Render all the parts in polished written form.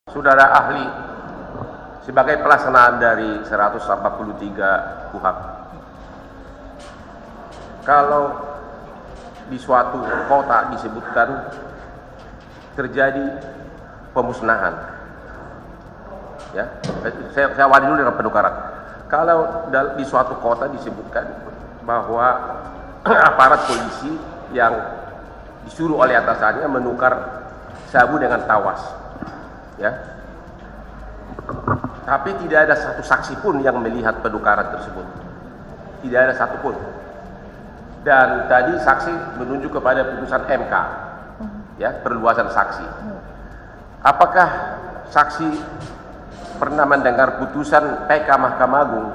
Saudara ahli, sebagai pelaksanaan dari 143 KUHP, kalau di suatu kota disebutkan terjadi pemusnahan, ya, saya awali dulu dengan penukaran. Kalau di suatu kota disebutkan bahwa aparat polisi yang disuruh oleh atasannya menukar sabu dengan tawas, ya, tapi tidak ada satu saksi pun yang melihat penukaran tersebut, tidak ada satupun. Dan tadi saksi menunjuk kepada putusan MK, ya, perluasan saksi. Apakah saksi pernah mendengar putusan PK Mahkamah Agung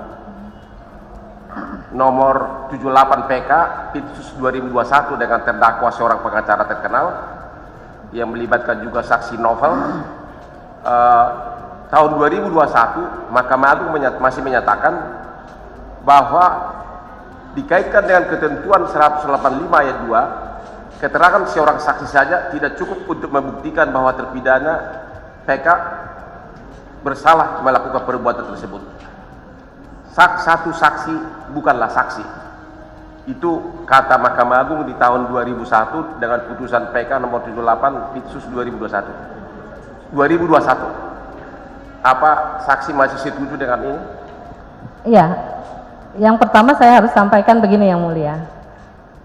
nomor 78 PK Pitsus 2021 dengan terdakwa seorang pengacara terkenal yang melibatkan juga saksi novel? Tahun 2021 Mahkamah Agung masih menyatakan bahwa dikaitkan dengan ketentuan 185 ayat 2, keterangan seorang saksi saja tidak cukup untuk membuktikan bahwa terpidana PK bersalah melakukan perbuatan tersebut. Satu saksi bukanlah saksi. Itu kata Mahkamah Agung di tahun 2001 dengan putusan PK nomor 78 Pitsus 2021. Apa saksi masih setuju dengan ini? Iya. Yang pertama saya harus sampaikan begini Yang Mulia.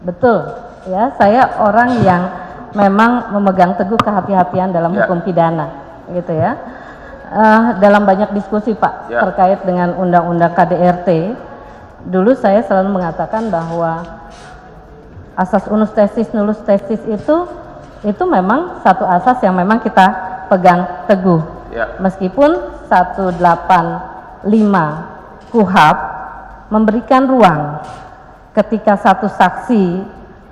Betul, ya, saya orang yang memang memegang teguh kehati-hatian dalam hukum pidana, gitu ya. Dalam banyak diskusi Pak terkait dengan undang-undang KDRT, dulu saya selalu mengatakan bahwa asas unus tesis nullus tesis itu memang satu asas yang memang kita pegang teguh. Meskipun 185 KUHP memberikan ruang ketika satu saksi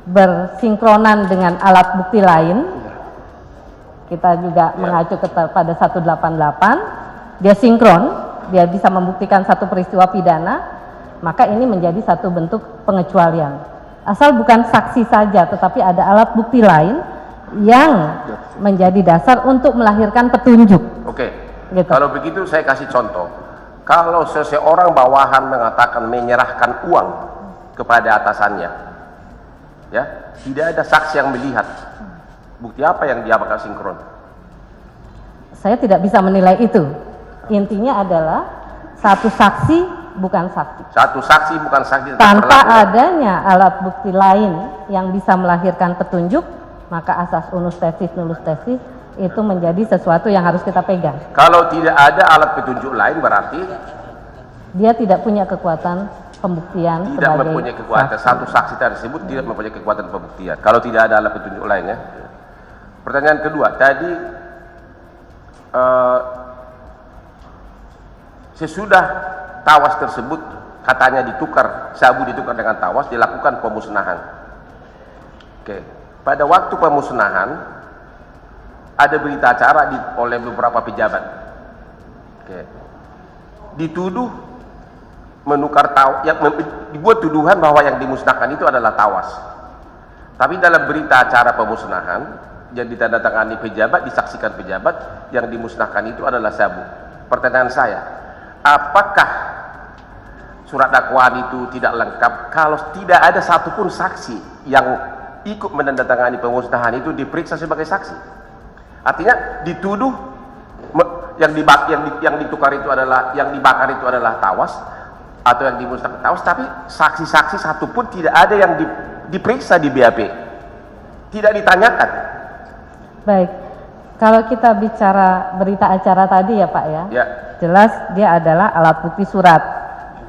bersinkronan dengan alat bukti lain. Kita juga mengacu pada 188, dia sinkron, dia bisa membuktikan satu peristiwa pidana, maka ini menjadi satu bentuk pengecualian. Asal bukan saksi saja, tetapi ada alat bukti lain yang menjadi dasar untuk melahirkan petunjuk. Oke, gitu. Kalau begitu saya kasih contoh. Kalau seseorang bawahan mengatakan menyerahkan uang kepada atasannya, ya, tidak ada saksi yang melihat. Bukti apa yang dia bakal sinkron? Saya tidak bisa menilai itu. Intinya adalah satu saksi bukan saksi. Satu saksi bukan saksi. Tanpa adanya alat bukti lain yang bisa melahirkan petunjuk, maka asas unus tesis nullus tesis itu menjadi sesuatu yang harus kita pegang. Kalau tidak ada alat petunjuk lain berarti dia tidak punya kekuatan pembuktian. Tidak mempunyai kekuatan. Satu saksi tersebut tidak mempunyai kekuatan pembuktian. Kalau tidak ada alat petunjuk lainnya. Pertanyaan kedua, tadi sesudah tawas tersebut katanya ditukar, sabu ditukar dengan tawas, dilakukan pemusnahan. Oke, pada waktu pemusnahan ada berita acara oleh beberapa pejabat. Oke, dituduh menukar tawas, dibuat tuduhan bahwa yang dimusnahkan itu adalah tawas. Tapi dalam berita acara pemusnahan yang ditandatangani pejabat, disaksikan pejabat, yang dimusnahkan itu adalah sabu. Pertanyaan saya, apakah surat dakwaan itu tidak lengkap kalau tidak ada satupun saksi yang ikut menandatangani pemusnahan itu diperiksa sebagai saksi? Artinya dituduh yang ditukar itu adalah, yang dibakar itu adalah tawas atau yang dimusnahkan tawas, tapi saksi-saksi satupun tidak ada yang diperiksa di BAP, tidak ditanyakan. Baik, kalau kita bicara berita acara tadi ya Pak ya, jelas dia adalah alat bukti surat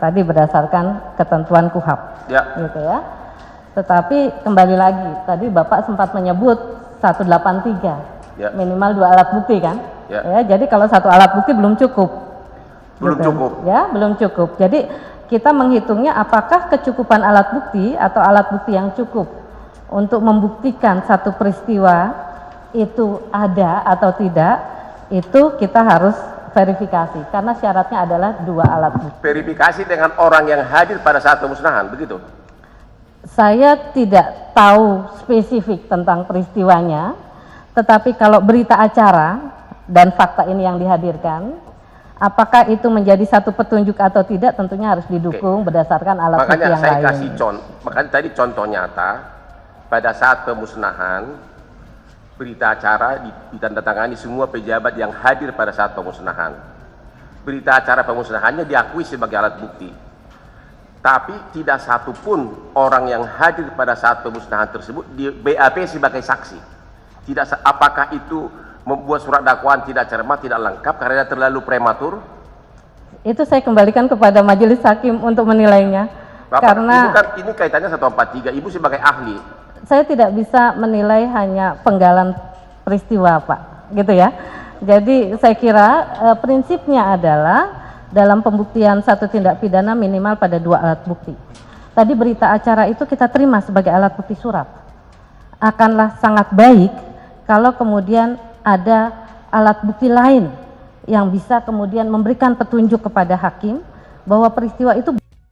tadi berdasarkan ketentuan KUHP, gitu ya. Tetapi kembali lagi, tadi Bapak sempat menyebut 183, minimal 2 alat bukti kan, ya. Jadi kalau satu alat bukti belum cukup, belum cukup. Jadi kita menghitungnya apakah kecukupan alat bukti atau alat bukti yang cukup untuk membuktikan satu peristiwa itu ada atau tidak, itu kita harus verifikasi karena syaratnya adalah 2 alat bukti. Verifikasi dengan orang yang hadir pada saat pemusnahan, begitu? Saya tidak tahu spesifik tentang peristiwanya, tetapi kalau berita acara dan fakta ini yang dihadirkan. Apakah itu menjadi satu petunjuk atau tidak, tentunya harus didukung berdasarkan alat bukti yang lain. Makanya saya kasih makanya tadi contoh nyata, pada saat pemusnahan, berita acara ditandatangani semua pejabat yang hadir pada saat pemusnahan. Berita acara pemusnahannya diakui sebagai alat bukti. Tapi tidak satupun orang yang hadir pada saat pemusnahan tersebut di BAP sebagai saksi. Apakah itu membuat surat dakwaan tidak cermat, tidak lengkap karena terlalu prematur? Itu saya kembalikan kepada majelis hakim untuk menilainya. Bapak, karena ini kaitannya 143, Ibu sebagai ahli. Saya tidak bisa menilai hanya penggalan peristiwa, Pak, gitu ya. Jadi saya kira prinsipnya adalah dalam pembuktian satu tindak pidana minimal pada 2 alat bukti. Tadi berita acara itu kita terima sebagai alat bukti surat. Akanlah sangat baik kalau kemudian ada alat bukti lain yang bisa kemudian memberikan petunjuk kepada hakim bahwa peristiwa itu